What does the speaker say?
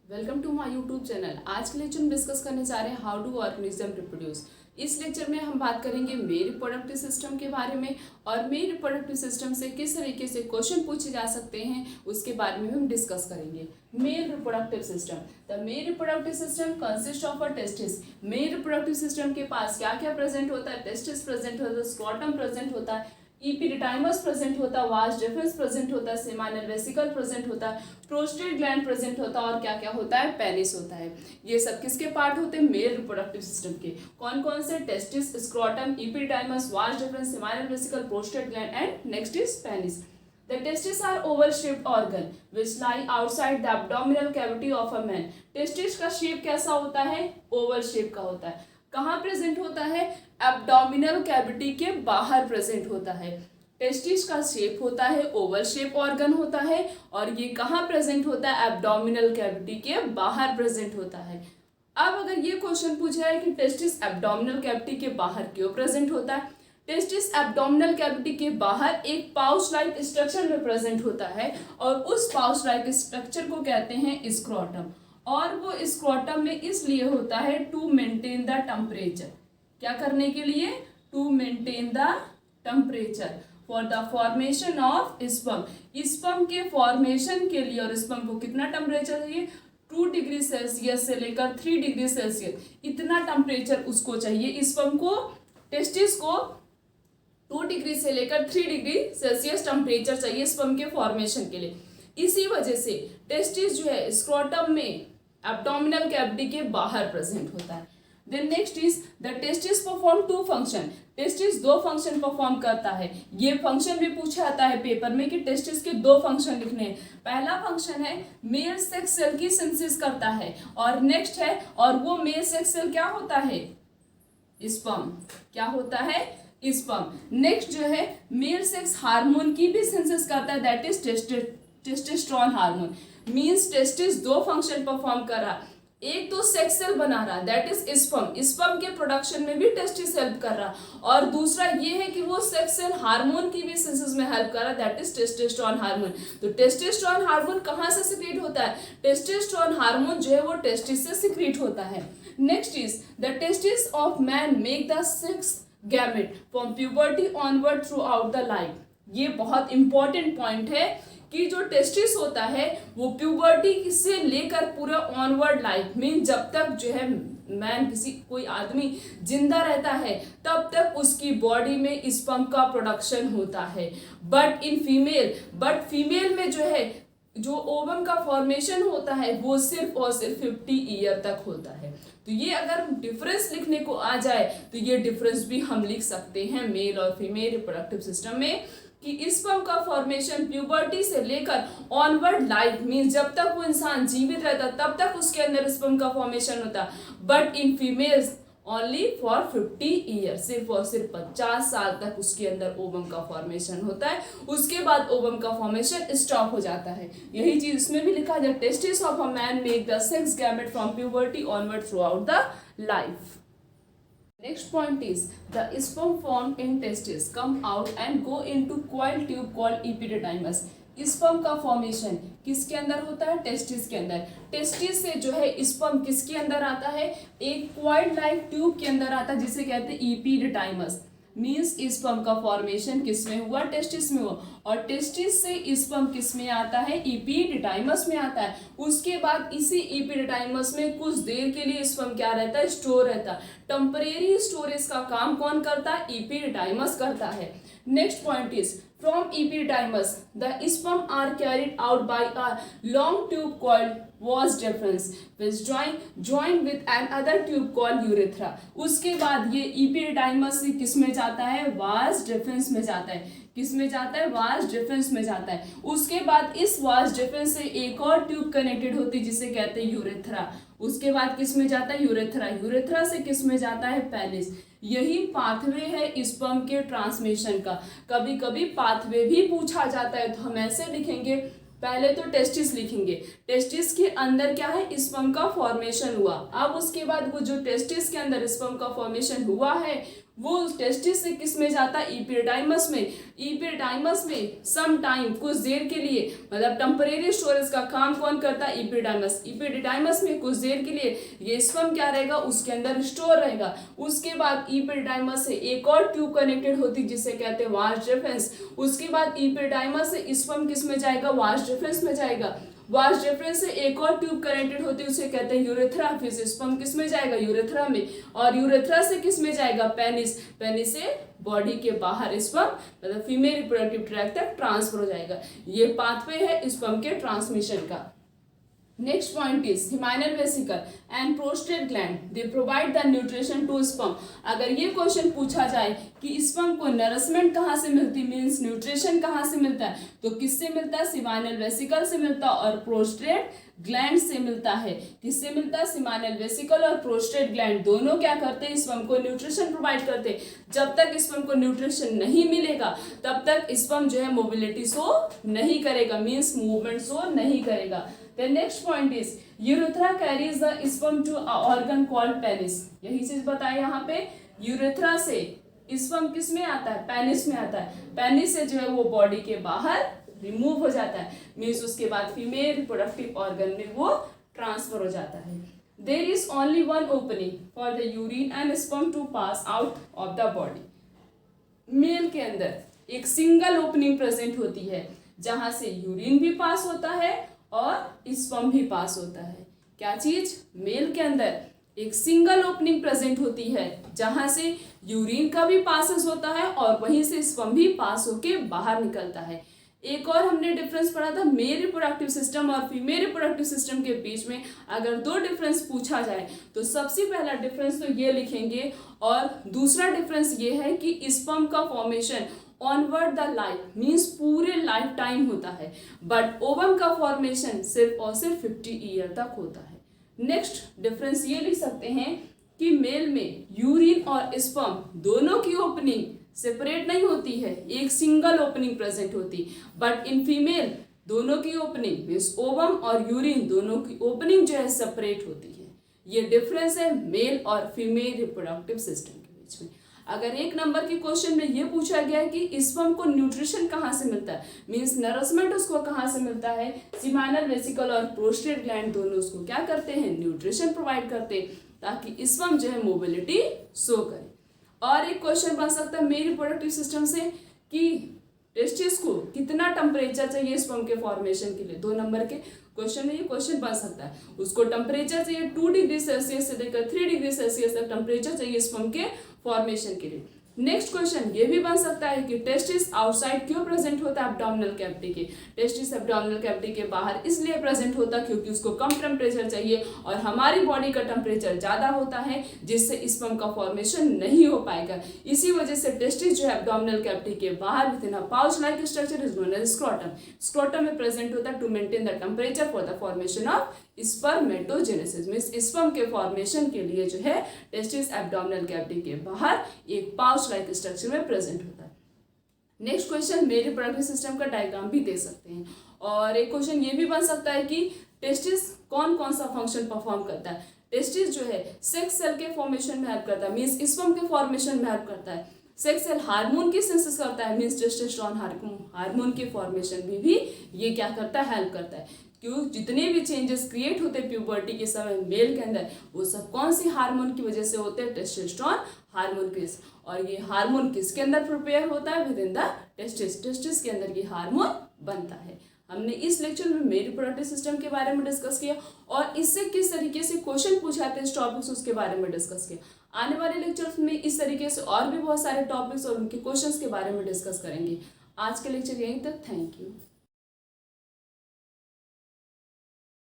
Welcome to my YouTube channel. आज के lecture में डिस्कस करने जा रहे हैं हाउ डू ऑर्गेनिज्म रिप्रोड्यूस। इस लेक्चर में हम बात करेंगे मेल रिप्रोडक्टिव सिस्टम के बारे में और मेल रिप्रोडक्टिव सिस्टम से किस तरीके से क्वेश्चन पूछे जा सकते हैं उसके बारे में हम डिस्कस करेंगे। Male reproductive system, the male reproductive system consist of a testis. Male reproductive system के पास क्या क्या प्रेजेंट होता है? टेस्टिस प्रेजेंट होता है, स्क्रॉटम प्रेजेंट होता है, इपिडिडाइमस प्रेजेंट होता है, वास डिफरेंस प्रेजेंट होता है, सेमाइनल वेसिकल प्रेजेंट होता है, प्रोस्टेट ग्लैंड प्रेजेंट होता है और क्या क्या होता है? पेनिस होता है। ये सब किसके पार्ट होते हैं? मेल रिप्रोडक्टिव सिस्टम के। कौन कौन से? Testis, scrotum, epididymis, vas deferens, seminal vesicle, prostate gland and next is penis. The testes are oval-shaped organ which lie outside the abdominal cavity of a man. Testis का shape कैसा होता है? Oval shape का होता है। कहाँ present होता है? एब्डोमिनल कैविटी के बाहर प्रेजेंट होता है। टेस्टिस का शेप होता है ओवल शेप ऑर्गन होता है और ये कहाँ प्रेजेंट होता है? एब्डोमिनल कैविटी के बाहर प्रेजेंट होता है। अब अगर ये क्वेश्चन पूछा है कि टेस्टिस एब्डोमिनल कैविटी के बाहर क्यों प्रेजेंट होता है? टेस्टिस एब्डोमिनल कैविटी के बाहर एक पाउच लाइक स्ट्रक्चर में प्रेजेंट होता है और उस पाउच लाइक स्ट्रक्चर को कहते हैं स्क्रोटम। और वो स्क्रोटम में इसलिए होता है टू मेंटेन द टेम्परेचर। क्या करने के लिए? To maintain the temperature for the formation of sperm. Sperm के फॉर्मेशन के लिए, और स्पर्म को कितना टेम्परेचर चाहिए? 2 डिग्री सेल्सियस से लेकर 3 डिग्री सेल्सियस, इतना टेम्परेचर उसको चाहिए। स्पर्म को, टेस्टिस को 2 डिग्री से लेकर 3 डिग्री सेल्सियस टेम्परेचर चाहिए स्पर्म के फॉर्मेशन के लिए। इसी वजह से टेस्टिस जो है स्क्रोटम में एब्डोमिनल कैविटी के बाहर प्रेजेंट होता है। Then next is the testis perform 2 function. Testis 2 function perform करता है। ये फंक्शन भी पूछा जाता है पेपर में कि टेस्टिस के 2 फंक्शन लिखने हैं। पहला फंक्शन है मेल सेक्स सेल की सिंथेसिस करता है और नेक्स्ट है, और वो मेल सेक्स सेल क्या होता है? स्पर्म। क्या होता है? स्पर्म। नेक्स्ट जो है मेल सेक्स हार्मोन की भी सिंथेसिस करता है, that is testosterone hormone. Means testis 2 function perform कर रहा। एक तो सेक्स सेल बना रहा, दैट इज स्पर्म। स्पर्म के प्रोडक्शन में भी टेस्टिस हेल्प कर रहा, और दूसरा ये है कि वो सेक्स सेल हार्मोन की भी सिंथेसिस में हेल्प कर रहा, दैट इज टेस्टोस्टेरोन हार्मोन। तो टेस्टोस्टेरोन हार्मोन कहाँ से सिक्रीट होता है? टेस्टोस्टेरोन हार्मोन जो है वो टेस्टिस से सिक्रीट होता है। Next is the testis of man make the sex gamete from puberty onward through out the life. ये बहुत इंपॉर्टेंट पॉइंट है कि जो टेस्टिस होता है वो प्यूबर्टी से लेकर पूरा ऑनवर्ड लाइफ में, जब तक जो है मैन, कोई आदमी जिंदा रहता है तब तक उसकी बॉडी में स्पर्म का प्रोडक्शन होता है। बट फीमेल में जो है जो ओवम का फॉर्मेशन होता है वो सिर्फ और सिर्फ 50 ईयर तक होता है। तो ये अगर डिफरेंस लिखने को आ जाए तो ये डिफरेंस भी हम लिख सकते हैं मेल और फीमेल रिप्रोडक्टिव सिस्टम में, कि स्पर्म का फॉर्मेशन प्यूबर्टी से लेकर ऑनवर्ड लाइफ मींस जब तक वो इंसान जीवित रहता तब तक उसके अंदर स्पर्म का फॉर्मेशन होता। But in females only for 50 year, सिर्फ और सिर्फ 50 साल तक उसके अंदर ओवम का फॉर्मेशन होता है। उसके बाद ओवम का फॉर्मेशन स्टॉप हो जाता है। यही चीज इसमें भी लिखा जाए, testis of a man make the sex gamete from puberty onward through out the life. Next point is the sperm formed in testis come out and go into coiled tube called epididymis. Sperm का formation किसके अंदर होता है? Testis के अंदर। Testis से जो है स्पर्म किसके अंदर आता है? एक कॉइल्ड लाइक ट्यूब के अंदर आता है जिसे कहते हैं epididymis। मीन्स स्पर्म का फॉर्मेशन किस में हुआ? टेस्टिस में हुआ। और टेस्टिस से स्पर्म किस में आता है? epididymis में आता है। उसके बाद इसी epididymis में कुछ देर के लिए स्पर्म क्या रहता है? स्टोर रहता है। टेम्परेरी स्टोरेज का काम कौन करता है? epididymis करता है। Next point is from epididymis the sperm are carried out by a long tube called vas deferens which joined with another tube called urethra। उसके बाद ये epididymis से किस में जाता है? vas deferens में जाता है। किस में जाता है? vas deferens में जाता है। उसके बाद इस vas deferens से एक और ट्यूब कनेक्टेड होती है जिसे कहते हैं यूरेथ्रा। उसके बाद किस में जाता है? यूरेथ्रा। यूरेथ्रा से किस में जाता है? पेनिस। यही पाथवे है स्पर्म के ट्रांसमिशन का। कभी कभी पाथवे भी पूछा जाता है तो हम ऐसे लिखेंगे, पहले तो टेस्टिस लिखेंगे, टेस्टिस के अंदर क्या है? स्पर्म का फॉर्मेशन हुआ। अब उसके बाद वो जो टेस्टिस के अंदर स्पर्म का फॉर्मेशन हुआ है वो टेस्टिस से किस में जाता है, इपिडाइमस में। इपिडाइमस में सम टाइम, कुछ देर के लिए, मतलब टेम्परेरी स्टोरेज का काम कौन करता है, इपिडाइमस। इपिडाइमस में कुछ देर के लिए ये स्पर्म क्या रहेगा, उसके अंदर स्टोर रहेगा। उसके बाद इपिडाइमस से एक और ट्यूब कनेक्टेड होती है जिसे कहते हैं वास डिफरेंस। उसके बाद इपिडाइमस से स्पर्म किस में जाएगा, वास डिफरेंस में जाएगा। वास डिफरेंस से एक और ट्यूब कनेक्टेड होती है उसे कहते हैं यूरेथ्रा। फिर से स्पर्म किस में जाएगा, यूरेथ्रा में। और यूरेथ्रा से किस में जाएगा, पेनिस। पेनिस से बॉडी के बाहर स्पर्म मतलब फीमेल रिप्रोडक्टिव ट्रैक्ट तक ट्रांसफर हो जाएगा। ये पाथवे है स्पर्म के ट्रांसमिशन का। Next point is seminal vesicle and prostate gland. They provide the nutrition to sperm. अगर ये क्वेश्चन पूछा जाए कि स्पर्म को नरिशमेंट कहाँ से मिलती, मीन्स न्यूट्रिशन कहाँ से मिलता है, तो किससे मिलता है, सिमाइनल वेसिकल से मिलता है और प्रोस्टेट ग्लैंड से मिलता है। किससे मिलता है, सिमाइनल वेसिकल और प्रोस्टेट ग्लैंड दोनों क्या करते हैं, स्पर्म को न्यूट्रिशन प्रोवाइड करते हैं। जब तक स्पर्म को न्यूट्रिशन नहीं मिलेगा तब तक स्पर्म जो है मोबिलिटी शो नहीं करेगा, मीन्स मूवमेंट शो नहीं करेगा। The next point is urethra carries the sperm to an organ called penis. यही चीज बताए यहाँ पे, यूरेथ्रा से स्पर्म किस में आता है, पेनिस में आता है। पेनिस से जो है वो बॉडी के बाहर रिमूव हो जाता है, मीन्स उसके बाद फीमेल रिप्रोडक्टिव ऑर्गन में वो ट्रांसफर हो जाता है। There is only one opening for the urine and sperm to pass out of the body. Male के अंदर एक सिंगल ओपनिंग प्रेजेंट होती है जहां से यूरिन भी पास होता है और स्पर्म भी पास होता है। क्या चीज, मेल के अंदर एक सिंगल ओपनिंग प्रेजेंट होती है जहां से यूरिन का भी पासेस होता है और वहीं से स्पर्म भी पास होके बाहर निकलता है। एक और हमने डिफरेंस पढ़ा था मेल रिप्रोडक्टिव सिस्टम और फीमेल रिप्रोडक्टिव सिस्टम के बीच में। अगर दो डिफरेंस पूछा जाए तो सबसे पहला डिफरेंस तो ये लिखेंगे और दूसरा डिफरेंस ये है कि स्पर्म का formation onward the life means पूरे लाइफ टाइम होता है, बट ओवम का फॉर्मेशन सिर्फ और सिर्फ 50 ईयर तक होता है। नेक्स्ट डिफरेंस ये लिख सकते हैं कि मेल में यूरिन और स्पर्म दोनों की ओपनिंग सेपरेट नहीं होती है, एक सिंगल ओपनिंग प्रेजेंट होती, बट इन फीमेल दोनों की ओपनिंग मीन्स ओवम और यूरिन दोनों की ओपनिंग जो है सेपरेट होती है। ये डिफरेंस है मेल और फीमेल रिप्रोडक्टिव सिस्टम के बीच में। अगर एक नंबर के क्वेश्चन में ये पूछा गया है कि स्पर्म को न्यूट्रिशन कहाँ से मिलता है, मीन्स नरिशमेंट उसको कहाँ से मिलता है, सिमाइनल वेसिकल और प्रोस्टेट ग्लैंड दोनों उसको क्या करते हैं, न्यूट्रिशन प्रोवाइड करते हैं ताकि स्पर्म जो है मोबिलिटी शो करे। और एक क्वेश्चन बन सकता है मेल रिप्रोडक्टिव सिस्टम से कि टेस्टिस को कितना टेम्परेचर चाहिए स्पर्म के फॉर्मेशन के लिए। 2 नंबर के क्वेश्चन में ये क्वेश्चन बन सकता है, उसको टेम्परेचर चाहिए 2 डिग्री सेल्सियस से लेकर 3 डिग्री सेल्सियस तक टेम्परेचर चाहिए स्पर्म के फॉर्मेशन के लिए। नेक्स्ट क्वेश्चन ये भी बन सकता है कि टेस्टिस आउटसाइड क्यों प्रेजेंट होता है एब्डोमिनल कैविटी के। टेस्टिस एब्डोमिनल कैविटी के बाहर इसलिए प्रेजेंट होता है क्योंकि उसको कम टेम्परेचर चाहिए और हमारी बॉडी का टेम्परेचर ज़्यादा होता है जिससे स्पर्म का फॉर्मेशन नहीं हो पाएगा। इसी वजह से टेस्टिस जो है एब्डोमिनल कैविटी के बाहर within a pouch like structure is known as scrotum. Scrotum में प्रेजेंट होता है to maintain the temperature for the formation of spermatogenesis means sperm के फॉर्मेशन के लिए जो है टेस्टिस एब्डोमिनल कैविटी के बाहर एक पाउच लाइक स्ट्रक्चर में प्रेजेंट होता है। Next question male reproductive system का डायग्राम भी दे सकते हैं। और एक क्वेश्चन ये भी बन सकता है कि टेस्टिस कौन कौन सा फंक्शन परफॉर्म करता है। टेस्टिस जो है सेक्स सेल के फॉर्मेशन में हेल्प करता है, मींस स्पर्म के फॉर्मेशन में हेल्प करता है। सेक्स सेल हार्मोन की सिंथेसिस करता है, मींस टेस्टोस्टेरोन हार्मोन के फॉर्मेशन में भी ये क्या करता है, हेल्प करता है। क्यों, जितने भी चेंजेस क्रिएट होते हैं प्यूबर्टी के समय मेल के अंदर वो सब कौन सी हार्मोन की वजह से होते हैं, टेस्टोस्टेरोन हार्मोन की। और ये हार्मोन किसके अंदर प्रिपेयर होता है, with in the testis. Testis के अंदर ये हार्मोन बनता है। हमने इस लेक्चर में मेल रिप्रोडक्टिव सिस्टम के बारे में डिस्कस किया और इससे किस तरीके से क्वेश्चन पूछाते हैं इस टॉपिक्स उसके बारे में डिस्कस किया। आने वाले लेक्चर्स में इस तरीके से और भी बहुत सारे टॉपिक्स और उनके क्वेश्चंस के बारे में डिस्कस करेंगे। आज के लेक्चर यहीं तक, थैंक यू।